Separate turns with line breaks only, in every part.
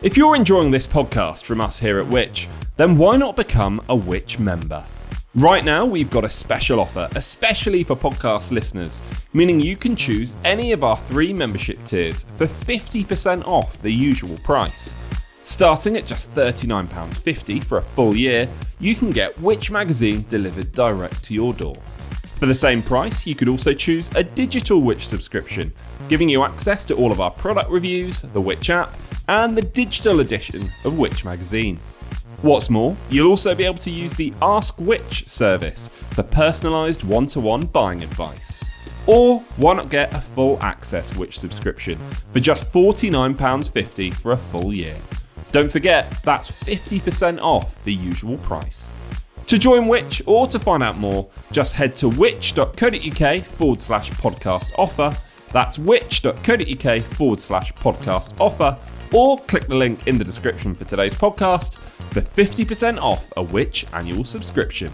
If you're enjoying this podcast from us here at Which, then why not become a Which member? Right now, we've got a special offer, especially for podcast listeners, meaning you can choose any of our 3 membership tiers for 50% off the usual price. Starting at just £39.50 for a full year, you can get Which magazine delivered direct to your door. For the same price, you could also choose a digital Which subscription, giving you access to all of our product reviews, the Which app, and the digital edition of Which magazine. What's more, you'll also be able to use the Ask Which service for personalised one-to-one buying advice. Or why not get a full access Which subscription for just £49.50 for a full year? Don't forget, that's 50% off the usual price. To join Which or to find out more, just head to which.co.uk/podcast offer. That's which.co.uk/podcast offer, or click the link in the description for today's podcast for 50% off a Which annual subscription.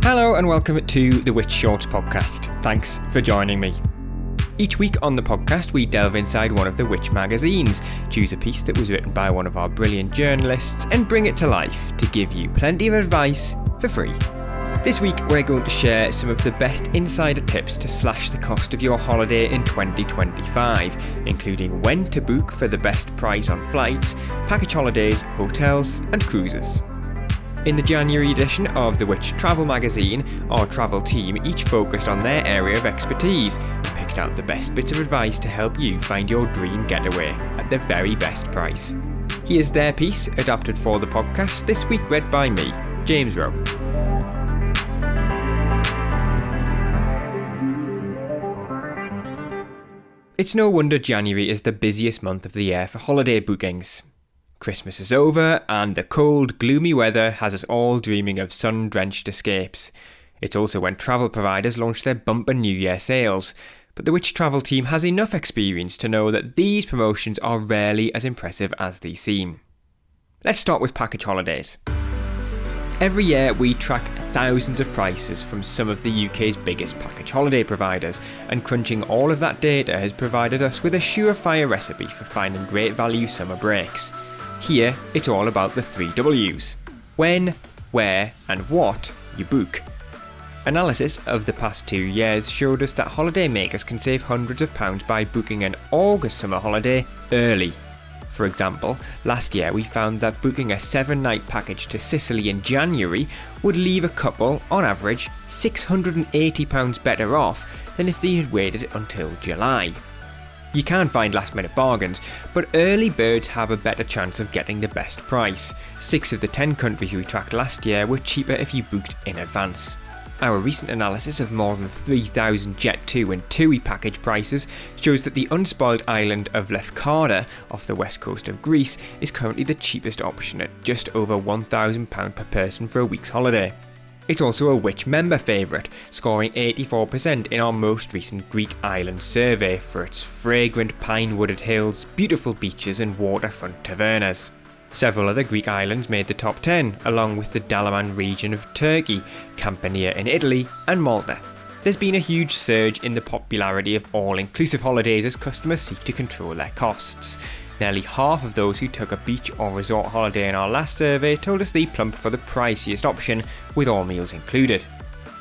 Hello and welcome to the Which Shorts podcast. Thanks for joining me. Each week on the podcast, we delve inside one of the Which magazines, choose a piece that was written by one of our brilliant journalists, and bring it to life to give you plenty of advice for free. This week, we're going to share some of the best insider tips to slash the cost of your holiday in 2025, including when to book for the best price on flights, package holidays, hotels, and cruises. In the January edition of the Which Travel magazine, our travel team each focused on their area of expertise and picked out the best bits of advice to help you find your dream getaway at the very best price. Here's their piece, adapted for the podcast, this week read by me, James Rowe. It's no wonder January is the busiest month of the year for holiday bookings. Christmas is over, and the cold, gloomy weather has us all dreaming of sun-drenched escapes. It's also when travel providers launch their bumper New Year sales, but the Which Travel team has enough experience to know that these promotions are rarely as impressive as they seem. Let's start with package holidays. Every year we track thousands of prices from some of the UK's biggest package holiday providers, and crunching all of that data has provided us with a surefire recipe for finding great value summer breaks. Here, it's all about the 3 W's. When, where, and what you book. Analysis of the past 2 years showed us that holidaymakers can save hundreds of pounds by booking an August summer holiday early. For example, last year we found that booking a 7-night package to Sicily in January would leave a couple, on average, £680 better off than if they had waited until July. You can find last-minute bargains, but early birds have a better chance of getting the best price. 6 of the 10 countries we tracked last year were cheaper if you booked in advance. Our recent analysis of more than 3,000 Jet2 and TUI package prices shows that the unspoiled island of Lefkada off the west coast of Greece is currently the cheapest option at just over £1,000 per person for a week's holiday. It's also a Which member favourite, scoring 84% in our most recent Greek island survey for its fragrant pine-wooded hills, beautiful beaches and waterfront tavernas. Several other Greek islands made the top 10, along with the Dalaman region of Turkey, Campania in Italy, and Malta. There's been a huge surge in the popularity of all-inclusive holidays as customers seek to control their costs. Nearly half of those who took a beach or resort holiday in our last survey told us they plumped for the priciest option, with all meals included.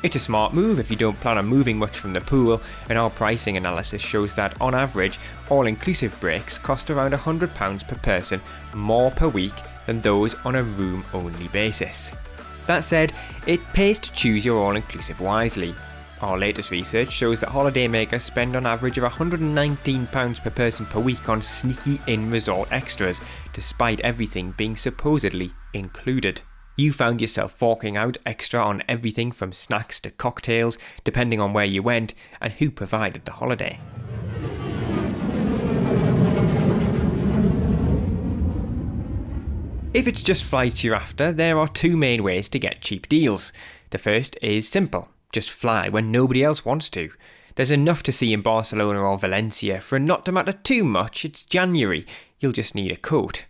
It's a smart move if you don't plan on moving much from the pool, and our pricing analysis shows that, on average, all-inclusive breaks cost around £100 per person more per week than those on a room-only basis. That said, it pays to choose your all-inclusive wisely. Our latest research shows that holidaymakers spend on average of £119 per person per week on sneaky in-resort extras, despite everything being supposedly included. You found yourself forking out extra on everything from snacks to cocktails, depending on where you went and who provided the holiday. If it's just flights you're after, there are 2 main ways to get cheap deals. The first is simple. Just fly when nobody else wants to. There's enough to see in Barcelona or Valencia for it not to matter too much. It's January. you'll just need a coat.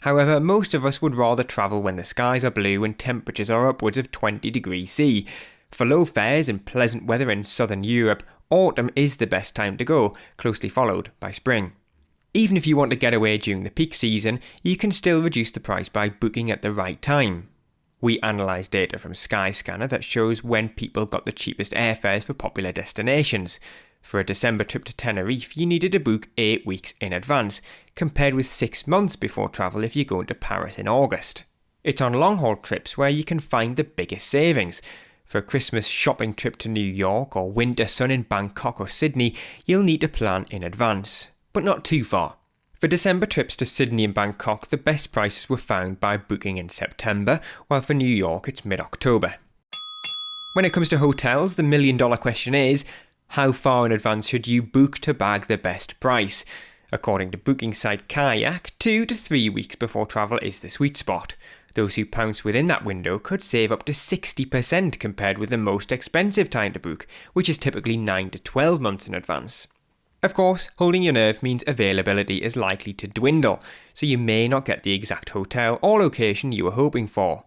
However, most of us would rather travel when the skies are blue and temperatures are upwards of 20 degrees C. For low fares and pleasant weather in southern Europe, autumn is the best time to go, closely followed by spring. Even if you want to get away during the peak season, you can still reduce the price by booking at the right time. We analysed data from Skyscanner that shows when people got the cheapest airfares for popular destinations. For a December trip to Tenerife, you needed to book 8 weeks in advance, compared with 6 months before travel if you're going to Paris in August. It's on long-haul trips where you can find the biggest savings. For a Christmas shopping trip to New York or winter sun in Bangkok or Sydney, you'll need to plan in advance, but not too far. For December trips to Sydney and Bangkok, the best prices were found by booking in September, while for New York it's mid-October. When it comes to hotels, the million-dollar question is, how far in advance should you book to bag the best price? According to booking site Kayak, 2 to 3 weeks before travel is the sweet spot. Those who pounce within that window could save up to 60% compared with the most expensive time to book, which is typically 9 to 12 months in advance. Of course, holding your nerve means availability is likely to dwindle, so you may not get the exact hotel or location you were hoping for.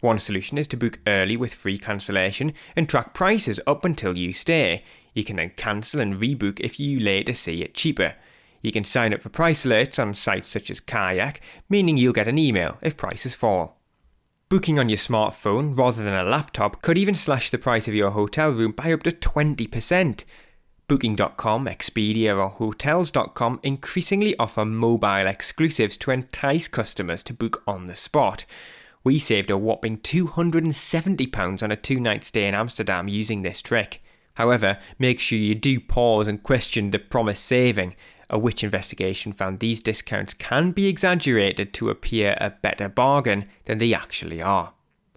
One solution is to book early with free cancellation and track prices up until you stay. You can then cancel and rebook if you later see it cheaper. You can sign up for price alerts on sites such as Kayak, meaning you'll get an email if prices fall. Booking on your smartphone rather than a laptop could even slash the price of your hotel room by up to 20%. Booking.com, Expedia or Hotels.com increasingly offer mobile exclusives to entice customers to book on the spot. We saved a whopping £270 on a 2-night stay in Amsterdam using this trick. However, make sure you do pause and question the promised saving. A Which investigation found these discounts can be exaggerated to appear a better bargain than they actually are.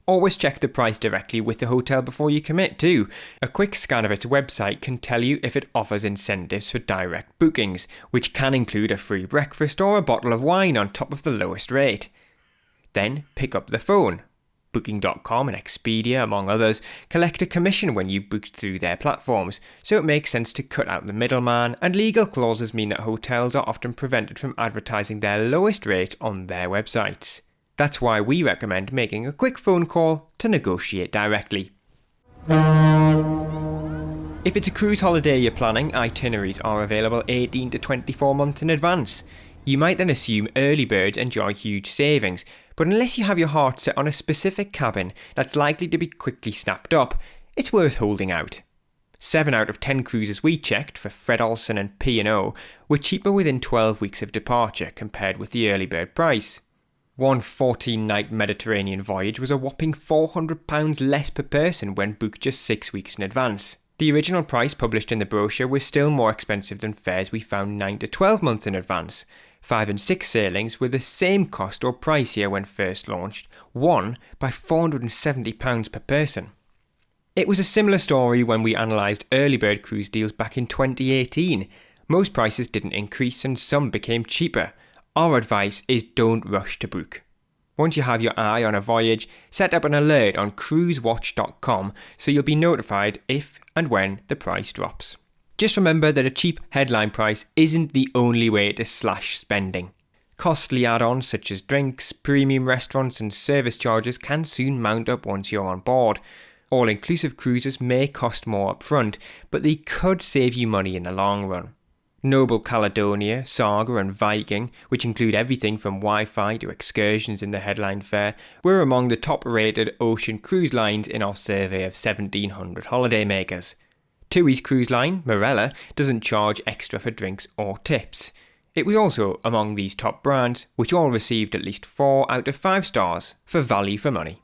Always check the price directly with the hotel before you commit too. A quick scan of its website can tell you if it offers incentives for direct bookings, which can include a free breakfast or a bottle of wine on top of the lowest rate. Then pick up the phone. Booking.com and Expedia, among others, collect a commission when you book through their platforms, so it makes sense to cut out the middleman, and legal clauses mean that hotels are often prevented from advertising their lowest rate on their websites. That's why we recommend making a quick phone call to negotiate directly. If it's a cruise holiday you're planning, itineraries are available 18 to 24 months in advance. You might then assume early birds enjoy huge savings, but unless you have your heart set on a specific cabin that's likely to be quickly snapped up, it's worth holding out. 7 out of 10 cruises we checked for Fred Olsen and P&O were cheaper within 12 weeks of departure compared with the early bird price. One 14-night Mediterranean voyage was a whopping £400 less per person when booked just 6 weeks in advance. The original price published in the brochure was still more expensive than fares we found 9 to 12 months in advance. 5 and 6 sailings were the same cost or pricier when first launched, one by £470 per person. It was a similar story when we analysed early bird cruise deals back in 2018. Most prices didn't increase and some became cheaper. Our advice is don't rush to book. Once you have your eye on a voyage, set up an alert on cruisewatch.com so you'll be notified if and when the price drops. Just remember that a cheap headline price isn't the only way to slash spending. Costly add-ons such as drinks, premium restaurants and service charges can soon mount up once you're on board. All-inclusive cruises may cost more upfront, but they could save you money in the long run. Noble Caledonia, Saga and Viking, which include everything from Wi-Fi to excursions in the headline fare, were among the top-rated ocean cruise lines in our survey of 1,700 holidaymakers. TUI's cruise line, Marella, doesn't charge extra for drinks or tips. It was also among these top brands, which all received at least 4 out of 5 stars for value for money.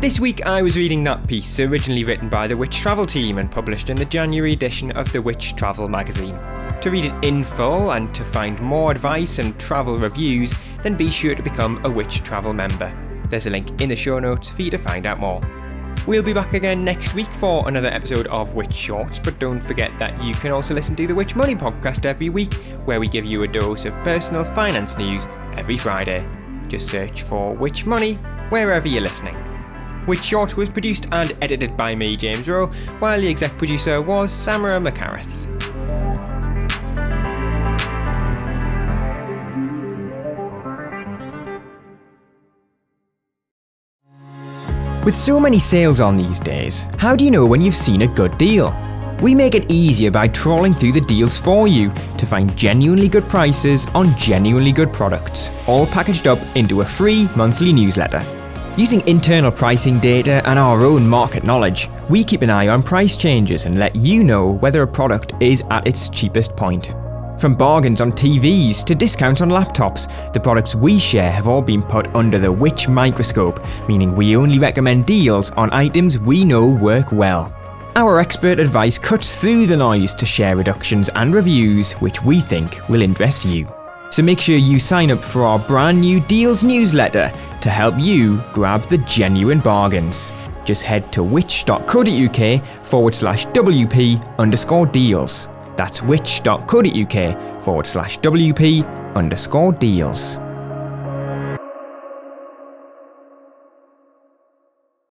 This week I was reading that piece, originally written by the Which Travel team and published in the January edition of the Which Travel magazine. To read it in full and to find more advice and travel reviews, then be sure to become a Which Travel member. There's a link in the show notes for you to find out more. We'll be back again next week for another episode of Which Shorts, but don't forget that you can also listen to the Which Money podcast every week, where we give you a dose of personal finance news every Friday. Just search for Which Money wherever you're listening. Which Short was produced and edited by me, James Rowe, while the exec producer was Samara McCarrath. With so many sales on these days, how do you know when you've seen a good deal? We make it easier by trawling through the deals for you to find genuinely good prices on genuinely good products, all packaged up into a free monthly newsletter. Using internal pricing data and our own market knowledge, we keep an eye on price changes and let you know whether a product is at its cheapest point. From bargains on TVs to discounts on laptops, the products we share have all been put under the Which microscope, meaning we only recommend deals on items we know work well. Our expert advice cuts through the noise to share reductions and reviews which we think will interest you. So make sure you sign up for our brand new Deals newsletter to help you grab the genuine bargains. Just head to which.co.uk/WP_deals. That's which.co.uk/WP_deals.